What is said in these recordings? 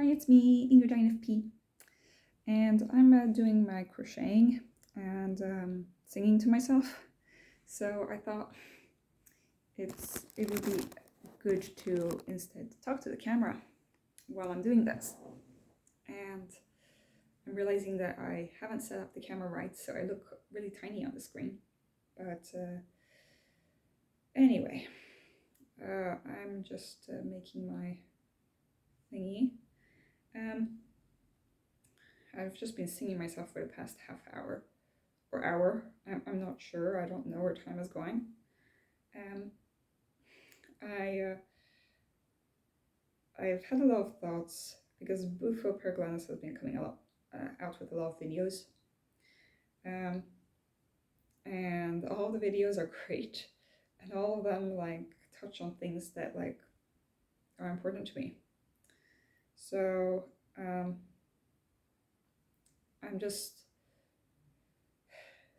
Hi, it's me, Ingrid INFP, and I'm doing my crocheting and singing to myself. So I thought it would be good to instead talk to the camera while I'm doing this. And I'm realizing that I haven't set up the camera right, so I look really tiny on the screen. But anyway, I'm just making my thingy. I've just been singing myself for the past half hour or hour. I'm not sure. I don't know where time is going. I've had a lot of thoughts because Bufo Pergolanis has been coming out with a lot of videos. And all the videos are great, and all of them touch on things that are important to me. So I'm just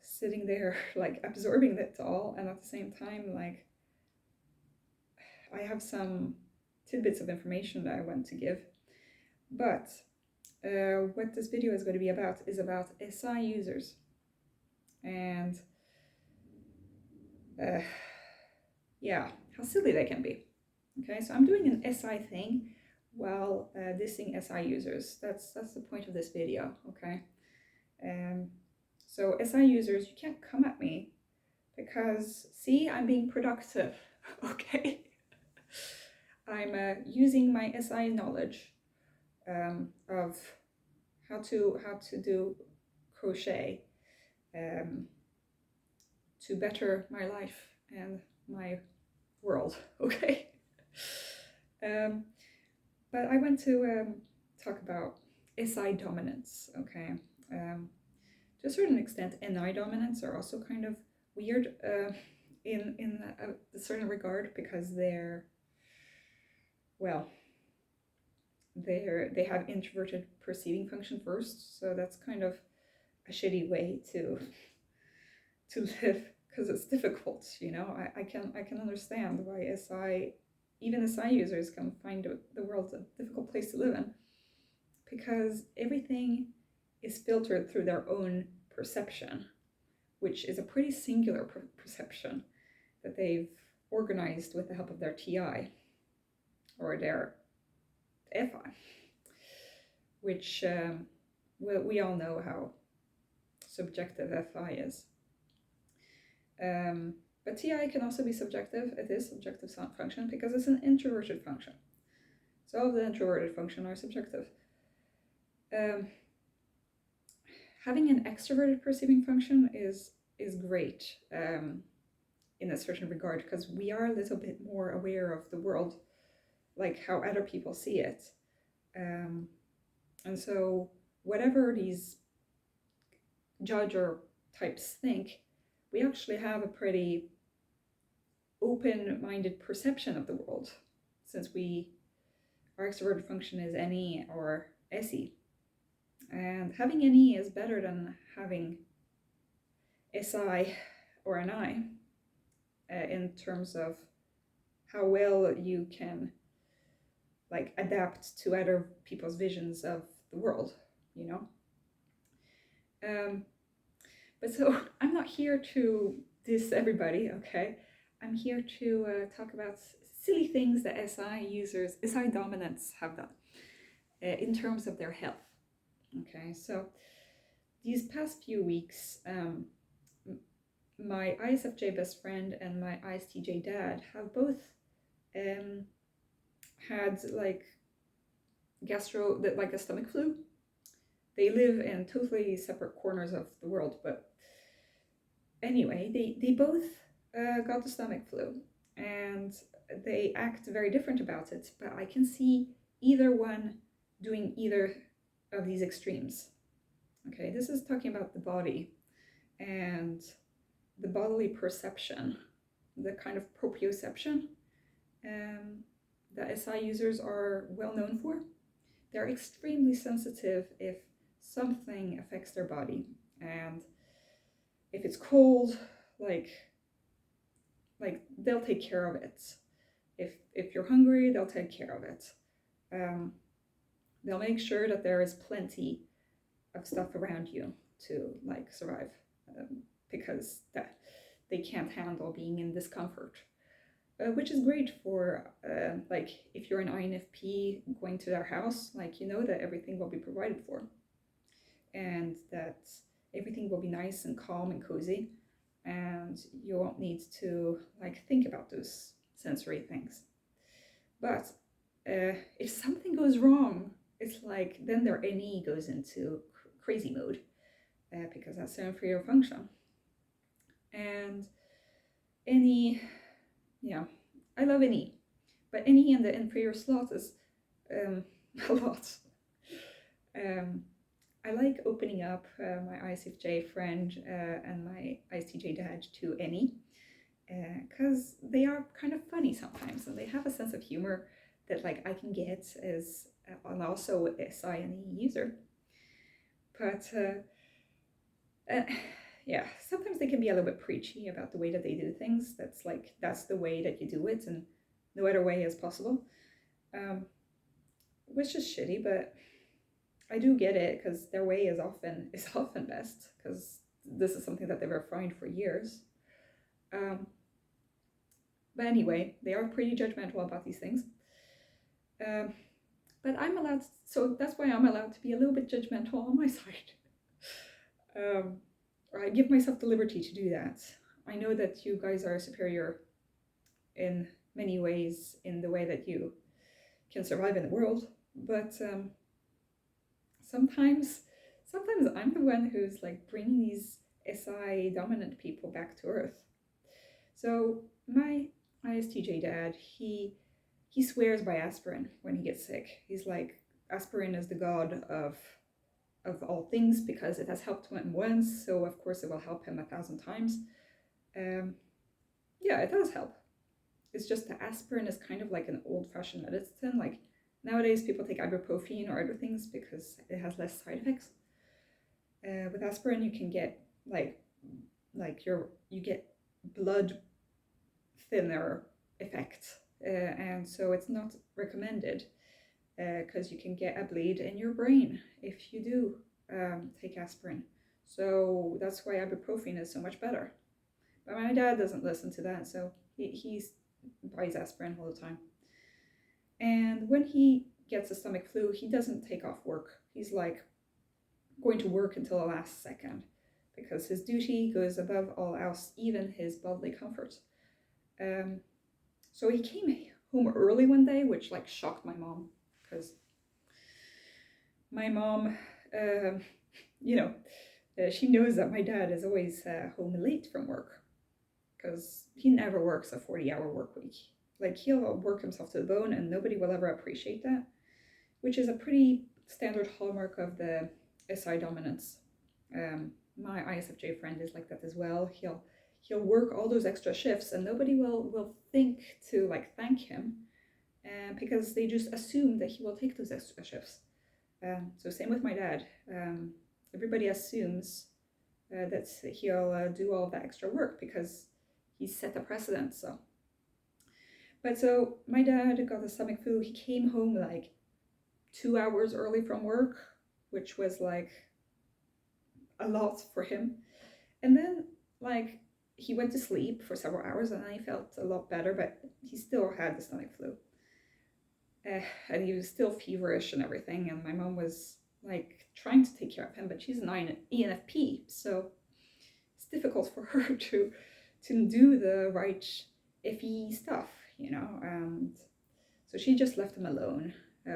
sitting there absorbing it all, and at the same time I have some tidbits of information that I want to give. But what this video is going to be about is about SI users. And yeah, how silly they can be. Okay, so I'm doing an SI thing while dissing SI users. That's the point of this video, okay? So SI users, you can't come at me because, see, I'm being productive, okay? I'm using my SI knowledge of how to do crochet to better my life and my world, okay? But I want to talk about SI dominance, okay? To a certain extent, NI dominance are also kind of weird in a certain regard because they have introverted perceiving function first, so that's kind of a shitty way to live because it's difficult, you know. I can understand why even SI users can find the world a difficult place to live in, because everything is filtered through their own perception, which is a pretty singular perception that they've organized with the help of their TI or their FI, which we all know how subjective FI is. But TI can also be subjective. It is subjective function because it's an introverted function. So all the introverted function are subjective. Having an extroverted perceiving function is great in a certain regard, because we are a little bit more aware of the world, like how other people see it. And so whatever these judger types think, we actually have a pretty open-minded perception of the world, since our extroverted function is NE or SE. And having NE is better than having SI or NI in terms of how well you can adapt to other people's visions of the world, you know. But so I'm not here to diss everybody, okay? I'm here to talk about silly things that SI dominants have done in terms of their health. Okay, so these past few weeks, my ISFJ best friend and my ISTJ dad have both had a stomach flu. They live in totally separate corners of the world, but anyway, they both got the stomach flu, and they act very different about it, but I can see either one doing either of these extremes. Okay, this is talking about the body and the bodily perception, the kind of proprioception that SI users are well known for. They're extremely sensitive if something affects their body, and if it's cold, they'll take care of it. If you're hungry, they'll take care of it. They'll make sure that there is plenty of stuff around you to like survive, because that they can't handle being in discomfort, which is great for like if you're an INFP going to their house, like you know that everything will be provided for and that everything will be nice and calm and cozy, and you won't need to like think about those sensory things. But if something goes wrong, it's like then their NE goes into crazy mode, because that's their inferior function. And NE, yeah, I love NE, but NE in the inferior slot is a lot. I like opening up my ISFJ friend and my ISTJ dad to NE, because they are kind of funny sometimes, and they have a sense of humor that like I can get as and also SI and E user. But yeah, sometimes they can be a little bit preachy about the way that they do things. That's like that's the way that you do it, and no other way is possible, which is shitty. But I do get it, because their way is often best, because this is something that they've refined for years. But anyway, they are pretty judgmental about these things. But I'm allowed, so that's why I'm allowed to be a little bit judgmental on my side. Or I give myself the liberty to do that. I know that you guys are superior in many ways in the way that you can survive in the world, but sometimes I'm the one who's like bringing these SI dominant people back to earth. So my ISTJ dad, he swears by aspirin when he gets sick. He's like, aspirin is the god of all things because it has helped him once, so of course it will help him 1,000 times. Yeah, it does help. It's just the aspirin is kind of like an old-fashioned medicine. Like nowadays people take ibuprofen or other things because it has less side effects. With aspirin you can get you get blood thinner effect, and so it's not recommended, because you can get a bleed in your brain if you do take aspirin. So that's why ibuprofen is so much better. But my dad doesn't listen to that, so he buys aspirin all the time. And when he gets a stomach flu, he doesn't take off work. He's like going to work until the last second, because his duty goes above all else, even his bodily comfort. So he came home early one day, which like shocked my mom, because my mom, she knows that my dad is always home late from work, because he never works a 40-hour work week. Like he'll work himself to the bone and nobody will ever appreciate that, which is a pretty standard hallmark of the SI dominance. My ISFJ friend is like that as well. He'll work all those extra shifts and nobody will think to like thank him, because they just assume that he will take those extra shifts. So same with my dad. Everybody assumes that he'll do all that extra work because he's set a precedent. So my dad got a stomach flu. He came home like 2 hours early from work, which was like a lot for him. And then like he went to sleep for several hours and I felt a lot better, but he still had the stomach flu. And he was still feverish and everything, and my mom was like trying to take care of him, but she's an INFP, so it's difficult for her to do the right iffy stuff, and so she just left him alone,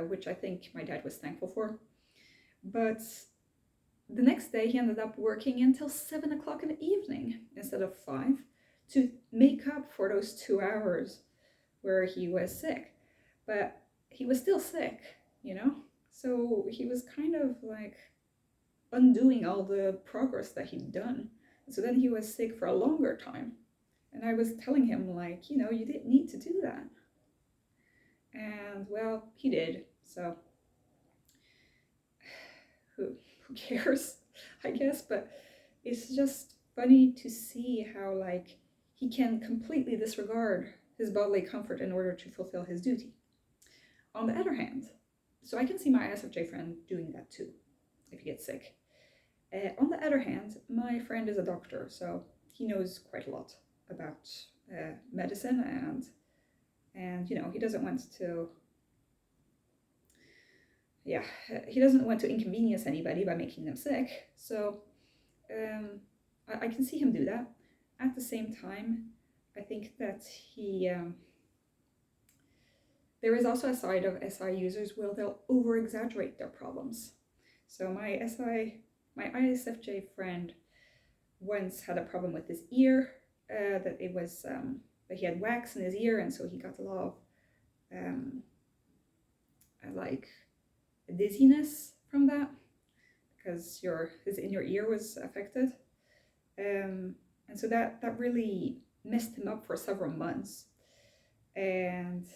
which I think my dad was thankful for. But the next day he ended up working until 7 o'clock in the evening instead of 5 to make up for those 2 hours where he was sick. But he was still sick, so he was kind of like undoing all the progress that he'd done. So then he was sick for a longer time, and I was telling him like, you didn't need to do that. And well, he did, so who cares, I guess. But it's just funny to see how like he can completely disregard his bodily comfort in order to fulfill his duty. On the other hand, So I can see my ISFJ friend doing that too, if he gets sick. On the other hand, my friend is a doctor, so he knows quite a lot about medicine, and you know, he doesn't want to, he doesn't want to inconvenience anybody by making them sick. So I can see him do that. At the same time, I think that there is also a side of SI users where they'll over-exaggerate their problems. So my ISFJ friend once had a problem with his ear, that he had wax in his ear, and so he got a lot of like dizziness from that because his inner ear was affected, and so that really messed him up for several months. And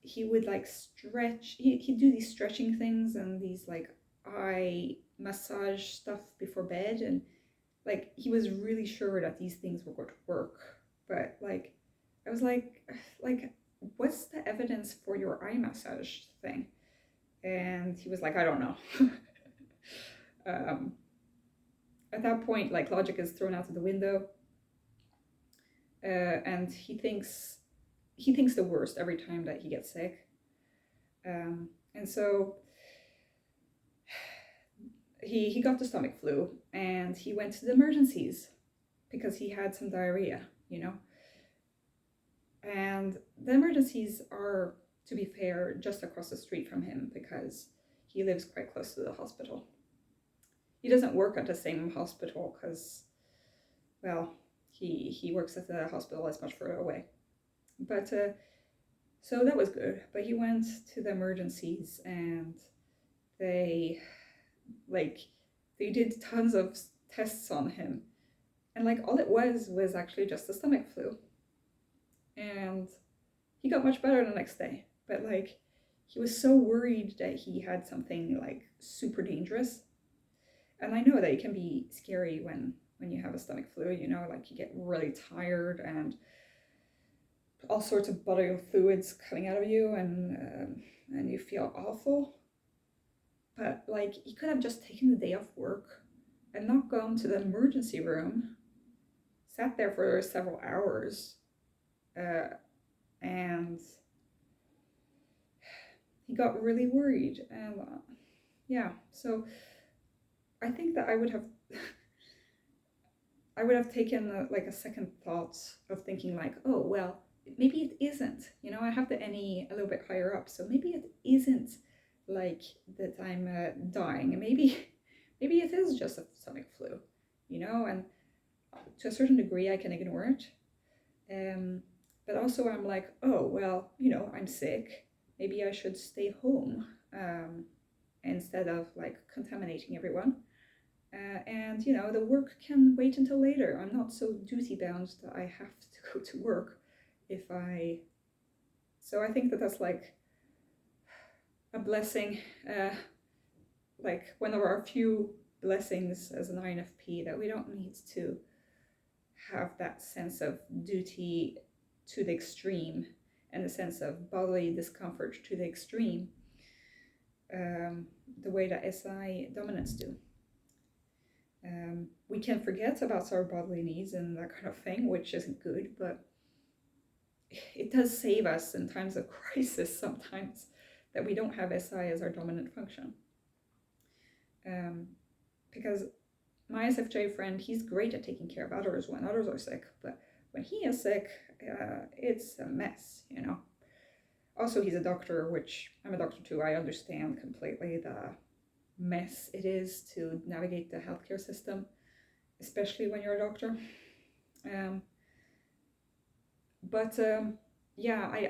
he would like stretch. He'd do these stretching things and these like eye massage stuff before bed, and like he was really sure that these things were going to work. But like I was like what's the evidence for your eye massage thing? And he was like, I don't know. At that point, like logic is thrown out of the window, and he thinks the worst every time that he gets sick. And so he got the stomach flu, and he went to the emergencies because he had some diarrhea, you know. And the emergencies are, to be fair, just across the street from him because he lives quite close to the hospital. He doesn't work at the same hospital because, well, he works at the hospital as much further away. But so that was good. But he went to the emergencies, and they did tons of tests on him, and like all it was actually just a stomach flu. And he got much better the next day, but like he was so worried that he had something like super dangerous. And I know that it can be scary when you have a stomach flu, you know, like you get really tired and all sorts of bodily fluids coming out of you, and you feel awful. But like he could have just taken the day off work and not gone to the emergency room, sat there for several hours, and he got really worried. And so I think that I would have taken like a second thought of thinking like, oh well, maybe it isn't, you know, I have the NE a little bit higher up, so maybe it isn't like that I'm dying, and maybe it is just a stomach flu, you know. And to a certain degree I can ignore it, but also I'm like, oh well, you know, I'm sick, maybe I should stay home instead of like contaminating everyone. And you know, the work can wait until later. I'm not so duty bound that I have to go to work so I think that that's like a blessing, like one of our few blessings as an INFP, that we don't need to have that sense of duty to the extreme and the sense of bodily discomfort to the extreme, the way that SI dominants do. We can forget about our bodily needs and that kind of thing, which isn't good, but it does save us in times of crisis sometimes that we don't have SI as our dominant function. Because my ISFJ friend, he's great at taking care of others when others are sick, but when he is sick, it's a mess, you know. Also, he's a doctor, which I'm a doctor too. I understand completely the mess it is to navigate the healthcare system, especially when you're a doctor.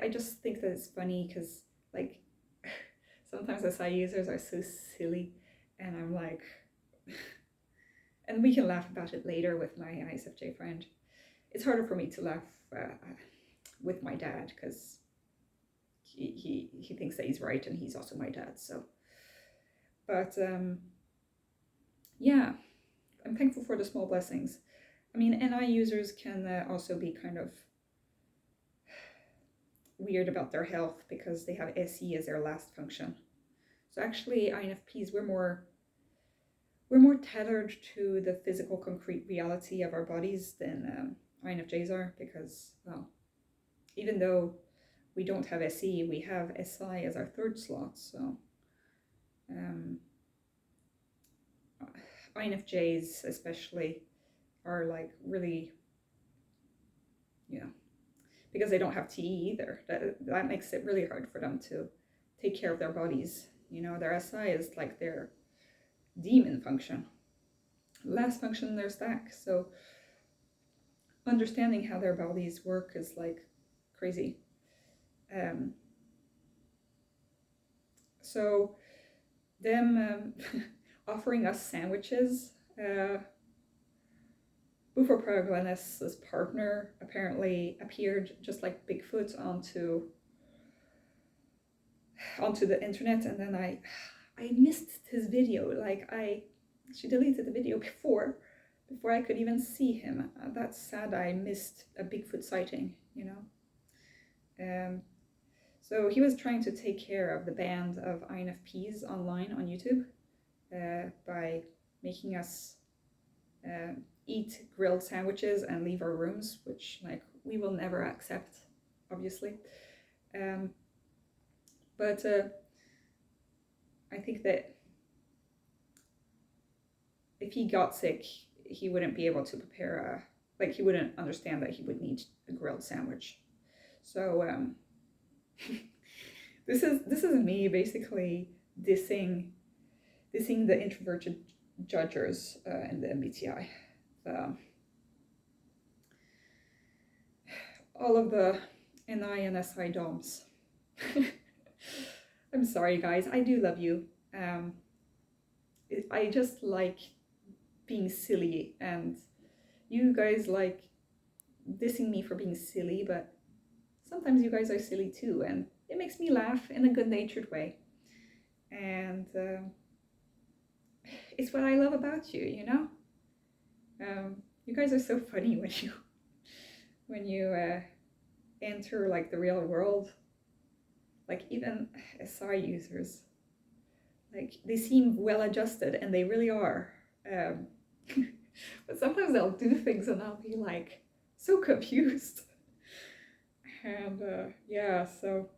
I just think that it's funny because like sometimes SI users are so silly, and I'm like, and we can laugh about it later with my ISFJ friend. It's harder for me to laugh with my dad because he thinks that he's right, and he's also my dad. So, but I'm thankful for the small blessings. I mean, NI users can also be kind of weird about their health because they have SE as their last function. So actually INFPs, we're more tethered to the physical concrete reality of our bodies than INFJs are, because, well, even though we don't have SE, we have SI as our third slot. So INFJs especially are like really, because they don't have TE either. That makes it really hard for them to take care of their bodies. Their SI is like their demon function, last function in their stack. So understanding how their bodies work is like crazy. So them offering us sandwiches. Bufo-Proglanis' partner apparently appeared just like Bigfoot onto the internet, and then I missed his video. Like she deleted the video before I could even see him. That's sad. I missed a Bigfoot sighting, So he was trying to take care of the band of INFPs online on YouTube by making us eat grilled sandwiches and leave our rooms, which like we will never accept, obviously. But I think that if he got sick, he wouldn't be able to prepare he wouldn't understand that he would need a grilled sandwich. So this is me basically dissing the introverted judgers in the MBTI. All of the NI and SI DOMs. I'm sorry, guys. I do love you. I just like being silly, and you guys like dissing me for being silly, but sometimes you guys are silly too, and it makes me laugh in a good-natured way. And it's what I love about you, you guys are so funny when you enter like the real world. Like even SI users, like they seem well adjusted, and they really are. But sometimes they'll do things and I'll be like so confused. And so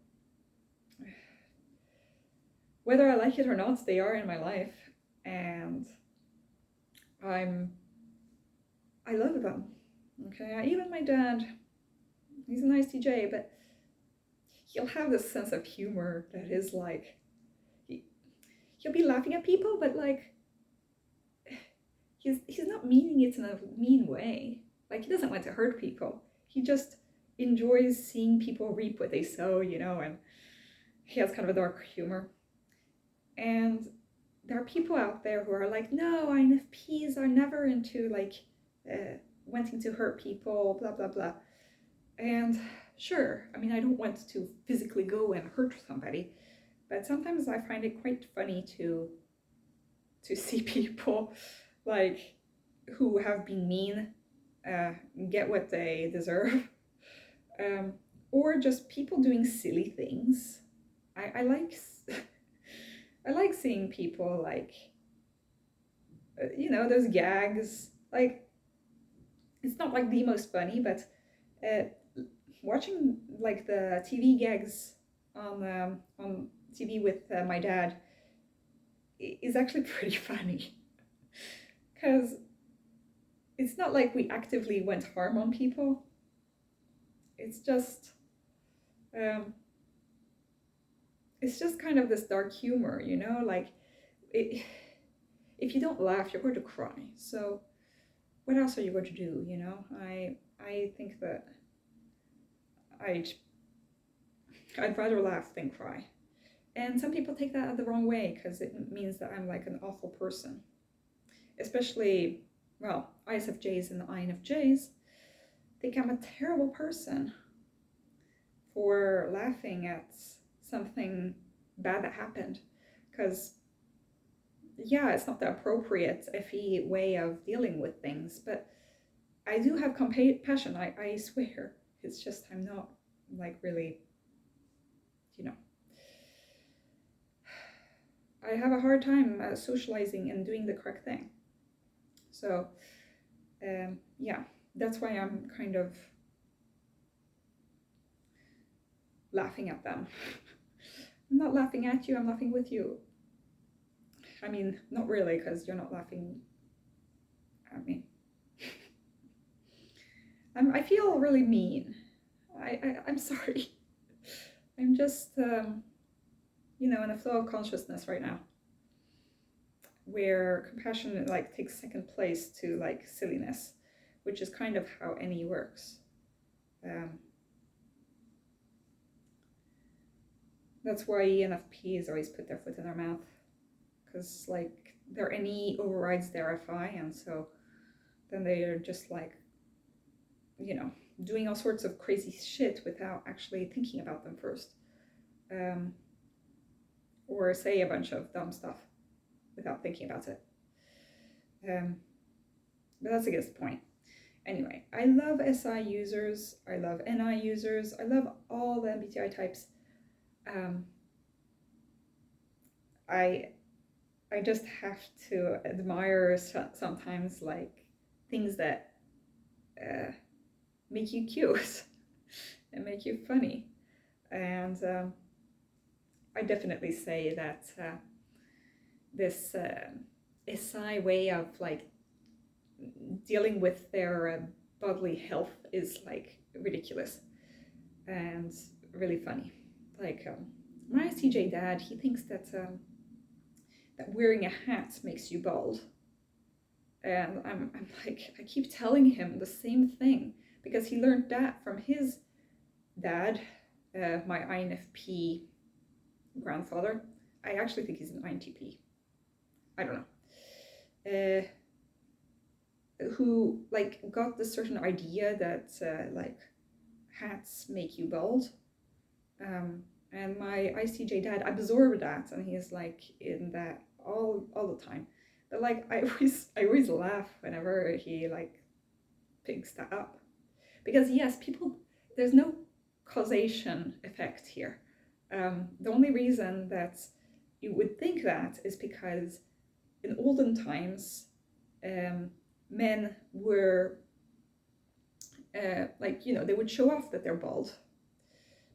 whether I like it or not, they are in my life, and I love them. Okay, even my dad, he's an ISTJ, but he'll have this sense of humor that is like, he'll be laughing at people, but like, he's not meaning it in a mean way. Like, he doesn't want to hurt people. He just enjoys seeing people reap what they sow, and he has kind of a dark humor. And there are people out there who are like, no, INFPs are never into like wanting to hurt people, blah, blah, blah. And sure, I mean, I don't want to physically go and hurt somebody, but sometimes I find it quite funny to see people like who have been mean get what they deserve, or just people doing silly things. I like I like seeing people like those gags. Like, it's not like the most funny, but watching like the TV gags on TV with my dad is actually pretty funny, because it's not like we actively went harm on people. It's just kind of this dark humor, like if you don't laugh, you're going to cry. So what else are you going to do? I think that I'd rather laugh than cry. And some people take that the wrong way, because it means that I'm like an awful person. Especially, well, ISFJs and INFJs think I'm a terrible person for laughing at something bad that happened. Because, yeah, it's not the appropriate FE way of dealing with things, but I do have compassion, I swear. It's just I'm not like really, I have a hard time socializing and doing the correct thing. So yeah, that's why I'm kind of laughing at them. I'm not laughing at you, I'm laughing with you. I mean, not really, because you're not laughing at me. I feel really mean. I'm sorry. I'm just, you know, in a flow of consciousness right now, where compassion like takes second place to like silliness, which is kind of how NE works. That's why ENFPs always put their foot in their mouth, because like their NE overrides their FI, and so then they're just like, you know, doing all sorts of crazy shit without actually thinking about them first, or say a bunch of dumb stuff without thinking about it. But that's against the point. Anyway, I love SI users, I love NI users, I love all the MBTI types. I just have to admire sometimes like things that make you cute and make you funny. And I definitely say that this SI way of like dealing with their bodily health is like ridiculous and really funny. Like my ISTJ dad, he thinks that that wearing a hat makes you bald, and I'm like, I keep telling him the same thing because he learned that from his dad, my INFP grandfather. I actually think he's an INTP. I don't know. Who like got this certain idea that like hats make you bald, and my ISTJ dad absorbed that, and he's like in that all the time. But like I always laugh whenever he like picks that up, because yes, people, there's no causation effect here. The only reason that you would think that is because in olden times, men were like, you know, they would show off that they're bald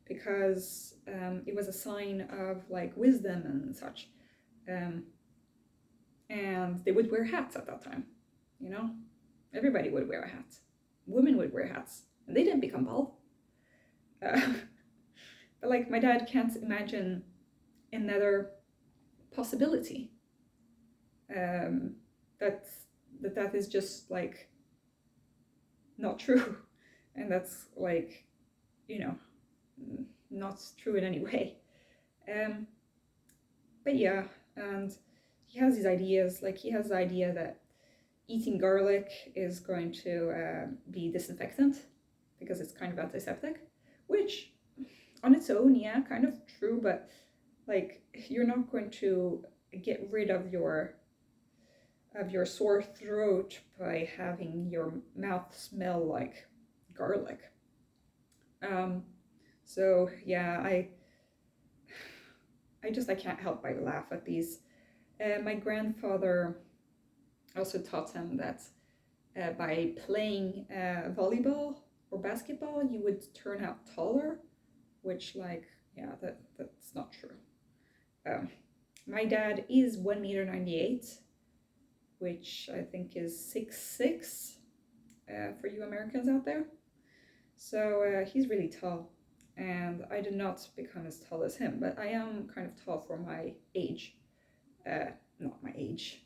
because it was a sign of like wisdom and such, and they would wear hats at that time. You know, everybody would wear a hat. Women would wear hats, and they didn't become bald. But like my dad can't imagine another possibility. That is just like not true, and that's like, you know, not true in any way. But yeah, and he has these ideas, like he has the idea that eating garlic is going to be disinfectant because it's kind of antiseptic, which on its own, yeah, kind of true, but like you're not going to get rid of your sore throat by having your mouth smell like garlic. So yeah, I can't help but laugh at these. My grandfather also taught him that by playing volleyball or basketball, you would turn out taller, which like, yeah, that's not true. My dad is 1 meter 98, which I think is 6'6" for you Americans out there. So he's really tall, and I did not become as tall as him, but I am kind of tall for my age. Not my age.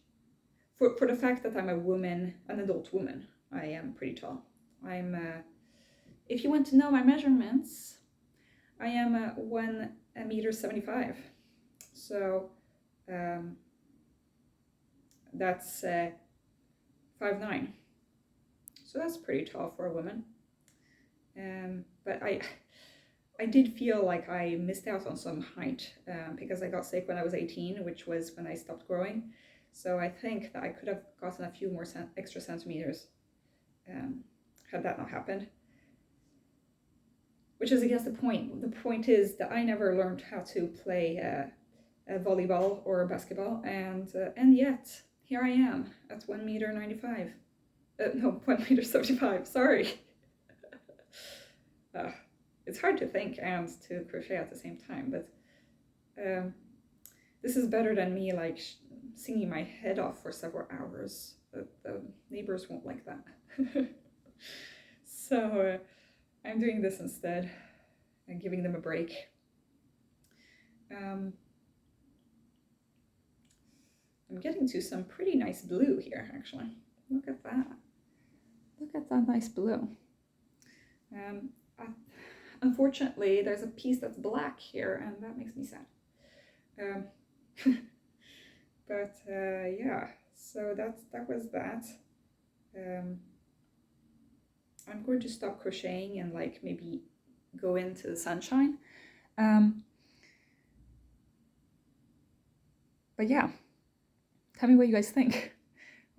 For the fact that I'm a woman, an adult woman, I am pretty tall. I'm, if you want to know my measurements, I am 1 meter 75. So that's 5'9". So that's pretty tall for a woman. But I did feel like I missed out on some height because I got sick when I was 18, which was when I stopped growing. So I think that I could have gotten a few more extra centimeters had that not happened. Which is against the point. The point is that I never learned how to play volleyball or basketball, and yet here I am at 1 meter 95. No, 1 meter 75. Sorry. It's hard to think and to crochet at the same time, but this is better than me like singing my head off for several hours. The neighbors won't like that. So I'm doing this instead and giving them a break. I'm getting to some pretty nice blue here, actually. Look at that. Look at that nice blue. Unfortunately, there's a piece that's black here, and that makes me sad. But yeah, so that was that. I'm going to stop crocheting and like maybe go into the sunshine. But yeah, tell me what you guys think.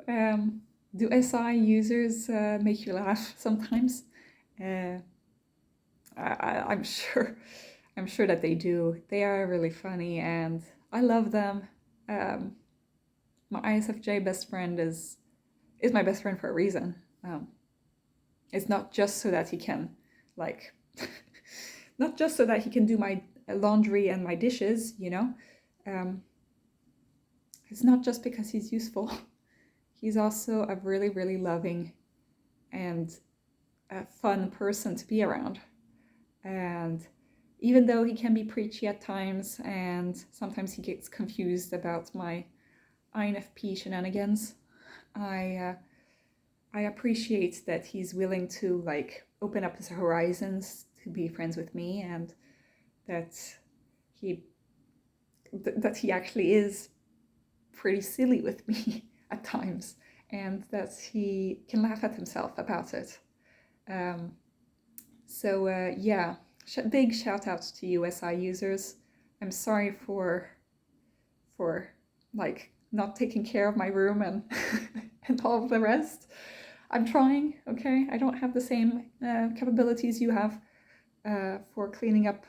Do SI users make you laugh sometimes? I'm sure that they do. They are really funny and I love them. My ISFJ best friend is my best friend for a reason. It's not just so that he can like not just so that he can do my laundry and my dishes, you know. It's not just because he's useful. He's also a really, really loving and a fun person to be around. And even though he can be preachy at times and sometimes he gets confused about my INFP shenanigans, I appreciate that he's willing to like open up his horizons to be friends with me, and that he actually is pretty silly with me at times, and that he can laugh at himself about it. So yeah, big shout out to you SI users. I'm sorry for like not taking care of my room and and all of the rest. I'm trying, okay? I don't have the same capabilities you have for cleaning up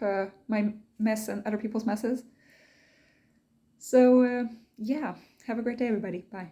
my mess and other people's messes. So yeah, have a great day everybody. Bye.